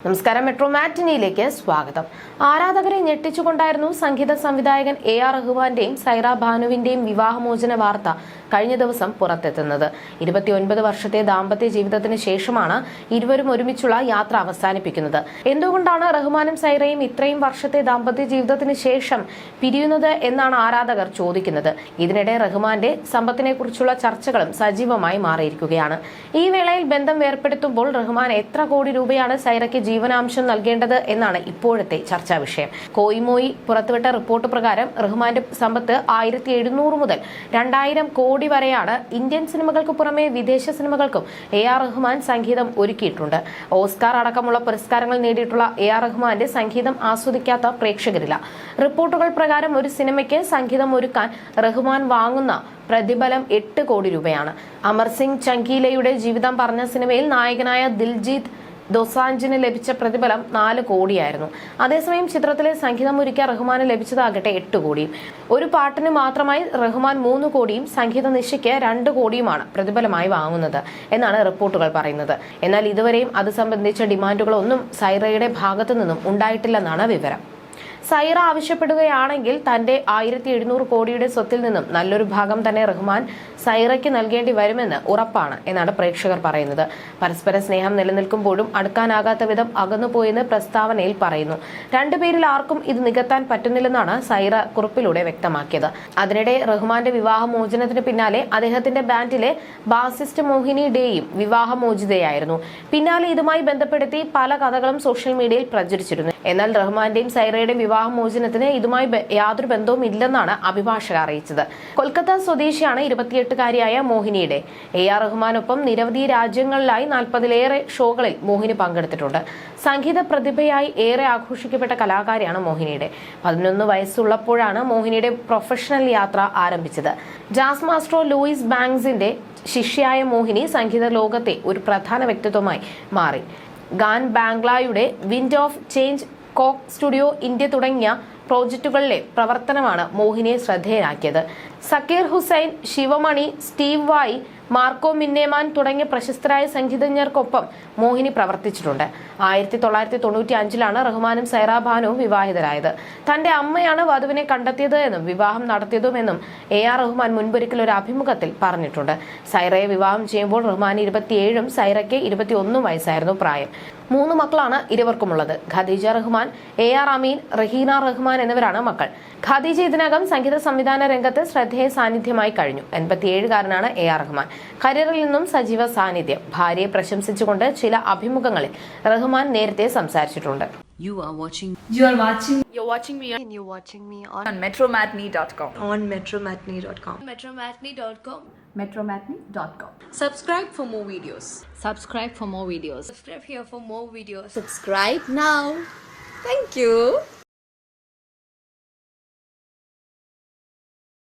നമസ്കാരം. മെട്രോ മാറ്റിനിയിലേക്ക് സ്വാഗതം. ആരാധകരെ ഞെട്ടിച്ചുകൊണ്ടായിരുന്നു സംഗീത സംവിധായകൻ AR റഹ്മാന്റെയും സൈറ ബാനുവിന്റെയും വിവാഹമോചന വാർത്ത കഴിഞ്ഞ ദിവസം പുറത്തെത്തുന്നത്. 29 വർഷത്തെ ദാമ്പത്യ ജീവിതത്തിന് ശേഷമാണ് ഇരുവരും ഒരുമിച്ചുള്ള യാത്ര അവസാനിപ്പിക്കുന്നത്. എന്തുകൊണ്ടാണ് റഹ്മാനും സൈറയും ഇത്രയും വർഷത്തെ ദാമ്പത്യ ജീവിതത്തിന് ശേഷം പിരിയുന്നത് എന്നാണ് ആരാധകർ ചോദിക്കുന്നത്. ഇതിനിടെ റഹ്മാന്റെ സമ്പത്തിനെ കുറിച്ചുള്ള ചർച്ചകളും സജീവമായി മാറിയിരിക്കുകയാണ്. ഈ വേളയിൽ ബന്ധം വേർപ്പെടുത്തുമ്പോൾ റഹ്മാൻ എത്ര കോടി രൂപയാണ് സൈറയ്ക്ക് ജീവനാംശം നൽകേണ്ടത് എന്നാണ് ഇപ്പോഴത്തെ ചർച്ചാ വിഷയം. കോയിമോയി പുറത്തുവിട്ട റിപ്പോർട്ട് പ്രകാരം റഹ്മാന്റെ സമ്പത്ത് 1700 മുതൽ 2000 കോടി വരെയാണ്. ഇന്ത്യൻ സിനിമകൾക്ക് പുറമെ വിദേശ സിനിമകൾക്കും AR റഹ്മാൻ സംഗീതം ഒരുക്കിയിട്ടുണ്ട്. ഓസ്കാർ അടക്കമുള്ള പുരസ്കാരങ്ങൾ നേടിയിട്ടുള്ള AR റഹ്മാന്റെ സംഗീതം ആസ്വദിക്കാത്ത പ്രേക്ഷകരില്ല. റിപ്പോർട്ടുകൾ പ്രകാരം ഒരു സിനിമയ്ക്ക് സംഗീതം ഒരുക്കാൻ റഹ്മാൻ വാങ്ങുന്ന പ്രതിഫലം 8 കോടി രൂപയാണ്. അമർ സിംഗ് ചങ്കീലയുടെ ജീവിതം പറഞ്ഞ സിനിമയിൽ നായകനായ ദിൽജീത് ദോസാഞ്ചിന് ലഭിച്ച പ്രതിഫലം 4 കോടിയായിരുന്നു. അതേസമയം ചിത്രത്തിലെ സംഗീതമൊരുക്കിയ റഹ്മാന് ലഭിച്ചതാകട്ടെ 8 കോടിയും. ഒരു പാട്ടിന് മാത്രമായി റഹ്മാൻ 3 കോടിയും സംഗീത നിശയ്ക്ക് 2 കോടിയുമാണ് പ്രതിഫലമായി വാങ്ങുന്നത് എന്നാണ് റിപ്പോർട്ടുകൾ പറയുന്നത്. എന്നാൽ ഇതുവരെയും അത് സംബന്ധിച്ച ഡിമാൻഡുകളൊന്നും സൈറയുടെ ഭാഗത്തു നിന്നും ഉണ്ടായിട്ടില്ലെന്നാണ് വിവരം. സൈറ ആവശ്യപ്പെടുകയാണെങ്കിൽ തന്റെ 1700 കോടിയുടെ സ്വത്തിൽ നിന്നും നല്ലൊരു ഭാഗം തന്നെ റഹ്മാൻ സൈറയ്ക്ക് നൽകേണ്ടി വരുമെന്ന് ഉറപ്പാണ് എന്നാണ് പ്രേക്ഷകർ പറയുന്നത്. പരസ്പര സ്നേഹം നിലനിൽക്കുമ്പോഴും അടുക്കാനാകാത്ത വിധം അകന്നുപോയെന്ന് പ്രസ്താവനയിൽ പറയുന്നു. രണ്ടുപേരിൽ ആർക്കും ഇത് നികത്താൻ പറ്റുന്നില്ലെന്നാണ് സൈറ കുറിപ്പിലൂടെ വ്യക്തമാക്കിയത്. അതിനിടെ റഹ്മാന്റെ വിവാഹമോചനത്തിന് പിന്നാലെ അദ്ദേഹത്തിന്റെ ബാൻഡിലെ ബാസിസ്റ്റ് മോഹിനി ഡേയും വിവാഹമോചിതയായിരുന്നു. പിന്നാലെ ഇതുമായി ബന്ധപ്പെടുത്തി പല കഥകളും സോഷ്യൽ മീഡിയയിൽ പ്രചരിച്ചിരുന്നു. എന്നാൽ റഹ്മാന്റെയും സൈറയുടെയും വിവാഹമോചനത്തിന് ഇതുമായി യാതൊരു ബന്ധവും ഇല്ലെന്നാണ് അഭിഭാഷക അറിയിച്ചത്. കൊൽക്കത്ത സ്വദേശിയാണ് 28-കാരിയായ മോഹിനിയുടെ. AR റഹ്മാനൊപ്പം നിരവധി രാജ്യങ്ങളിലായി 40-ലേറെ ഷോകളിൽ മോഹിനി പങ്കെടുത്തിട്ടുണ്ട്. സംഗീത പ്രതിഭയായി ഏറെ ആഘോഷിക്കപ്പെട്ട കലാകാരിയാണ് മോഹിനിയുടെ. 11 വയസ്സുള്ളപ്പോഴാണ് മോഹിനിയുടെ പ്രൊഫഷണൽ യാത്ര ആരംഭിച്ചത്. ജാസ് മാസ്ട്രോ ലൂയിസ് ബാങ്ക്സിന്റെ ശിഷ്യയായ മോഹിനി സംഗീത ലോകത്തെ ഒരു പ്രധാന വ്യക്തിത്വമായി മാറി. ഗാൻ ബാംഗ്ലായുടെ Wind of Change, Coke Studio India തുടങ്ങിയ പ്രോജക്റ്റുകളിലെ പ്രവർത്തനമാണ് മോഹിനിയെ ശ്രദ്ധേയനാക്കിയത്. Zakir Hussain, Sivamani, Steve Vai, Marco Minnemann തുടങ്ങിയ പ്രശസ്തരായ സംഗീതജ്ഞർക്കൊപ്പം മോഹിനി പ്രവർത്തിച്ചിട്ടുണ്ട്. 1995-ലാണ് റഹ്മാനും സൈറ ബാനുവും വിവാഹിതരായത്. തന്റെ അമ്മയാണ് വധുവിനെ കണ്ടെത്തിയത് എന്നും വിവാഹം നടത്തിയതുമെന്നും AR റഹ്മാൻ മുൻപൊരിക്കൽ ഒരു അഭിമുഖത്തിൽ പറഞ്ഞിട്ടുണ്ട്. സൈറയെ വിവാഹം ചെയ്യുമ്പോൾ റഹ്മാൻ 27-ഉം സൈറയ്ക്ക് 21 വയസ്സായിരുന്നു പ്രായം. 3 മക്കളാണ് ഇരുവർക്കുമുള്ളത്. ഖദീജ റഹ്മാൻ, AR അമീൻ, റഹീന റഹ്മാൻ എന്നിവരാണ് മക്കൾ. ഖദീജ ഇതിനകം സംഗീത സംവിധാന രംഗത്ത് ശ്രദ്ധേയ സാന്നിധ്യമായി കഴിഞ്ഞു. 87-കാരനാണ് AR റഹ്മാൻ. കരിയറിൽ നിന്നും സജീവ സാന്നിധ്യം. ഭാര്യയെ പ്രശംസിച്ചുകൊണ്ട് ചില അഭിമുഖങ്ങളിൽ റഹ്മാൻ നേരത്തെ സംസാരിച്ചിട്ടുണ്ട്. You're watching me on metromatney.com. On metromatney.com. metromatney.com. Subscribe for more videos. Subscribe for more videos. Subscribe here for more videos. Subscribe now. Thank you.